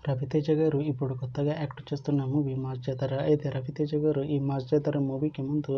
రవితేజ గారు ఇప్పుడు కొత్తగా యాక్ట్ చేస్తున్న మూవీ మాస్ జాతర. అయితే రవితేజ గారు ఈ మాస్ జాతర మూవీకి ముందు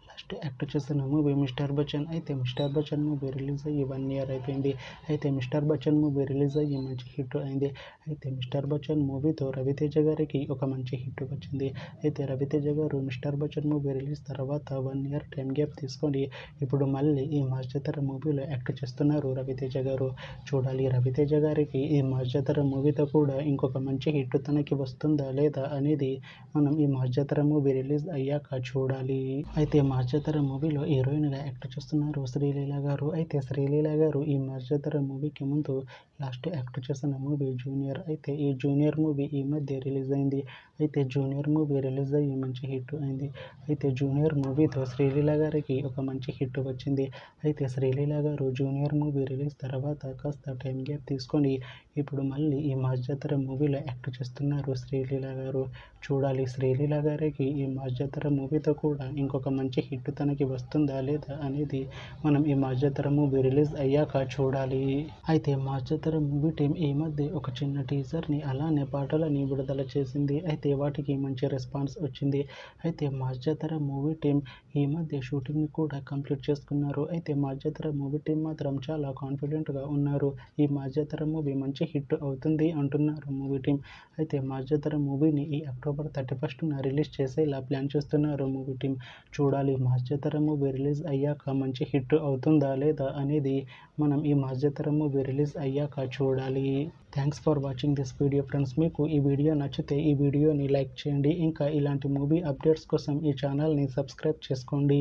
లాస్ట్ యాక్ట్ చేస్తున్న మూవీ మిస్టర్ బచ్చన్. అయితే మిస్టర్ బచ్చన్ మూవీ రిలీజ్ అయ్యి 1 year అయిపోయింది. అయితే మిస్టర్ బచ్చన్ మూవీ రిలీజ్ అయ్యి మంచి హిట్ అయింది. అయితే మిస్టర్ బచ్చన్ మూవీతో రవితేజ గారికి ఒక మంచి హిట్ వచ్చింది. అయితే రవితేజ గారు మిస్టర్ బచ్చన్ మూవీ రిలీజ్ తర్వాత 1 year టైం గ్యాప్ తీసుకొని ఇప్పుడు మళ్ళీ ఈ మాస్ జాతర మూవీలో యాక్ట్ చేస్తున్నారు రవితేజ గారు. చూడాలి రవితేజ గారికి ఈ మాస్ జాతర మూవీతో కూడా ఇంకొక మంచి హిట్ తనకి వస్తుందా లేదా అనేది మనం ఈ మాస్ జాతర మూవీ రిలీజ్ అయ్యాక చూడాలి. అయితే మాస్ జాతర మూవీలో హీరోయిన్గా యాక్ట్ చేస్తున్నారు శ్రీలీల గారు. అయితే శ్రీలీల గారు ఈ మాస్ జాతర మూవీకి ముందు లాస్ట్ యాక్ట్ చేసిన మూవీ జూనియర్. అయితే ఈ జూనియర్ మూవీ ఈ మధ్య రిలీజ్ అయింది. అయితే జూనియర్ మూవీ రిలీజ్ అయ్యి మంచి హిట్ అయింది. అయితే జూనియర్ మూవీతో శ్రీలీల గారికి ఒక మంచి హిట్ వచ్చింది. అయితే శ్రీలీల గారు జూనియర్ మూవీ రిలీజ్ తర్వాత కాస్త టైం గ్యాప్ తీసుకొని ఇప్పుడు మళ్ళీ ఈ మాస్ జాతర మూవీలో యాక్ట్ చేస్తున్నారు శ్రీలీల గారు. చూడాలి శ్రీలీల గారికి ఈ మాస్ జాతర మూవీతో కూడా ఇంకొక మంచి హిట్ తనకి వస్తుందా లేదా అనేది మనం ఈ మాస్ జాతర మూవీ రిలీజ్ అయ్యాక చూడాలి. అయితే మాస్ జాతర మూవీ టీం ఈ మధ్య ఒక చిన్న టీజర్ని అలానే పాటలని విడుదల చేసింది. అయితే వాటికి మంచి రెస్పాన్స్ వచ్చింది. అయితే మాస్ జాతర మూవీ టీం ఈ మధ్య షూటింగ్ని కూడా కంప్లీట్ చేసుకున్నారు. అయితే మాస్ జాతర మూవీ టీం మాత్రం చాలా కాన్ఫిడెంట్గా ఉన్నారు. ఈ మాస్ జాతర మూవీ మంచి హిట్ అవుతుంది అంటున్నారు మూవీ టీం. అయితే మాస్ జాతర మూవీని ఈ October 31న రిలీజ్ చేసేలా ప్లాన్ చేస్తున్నారు మూవీ టీం. చూడాలి మాస్ జాతర మూవీ రిలీజ్ అయ్యాక మంచి హిట్ అవుతుందా లేదా అనేది మనం ఈ మాస్ జాతర మూవీ రిలీజ్ అయ్యాక చూడాలి. Thanks for watching this video friends. మీకు ఈ వీడియో నచ్చితే ఈ వీడియోని లైక్ చేయండి. ఇంకా ఇలాంటి మూవీ అప్డేట్స్ కోసం ఈ ఛానల్ని సబ్స్క్రైబ్ చేసుకోండి.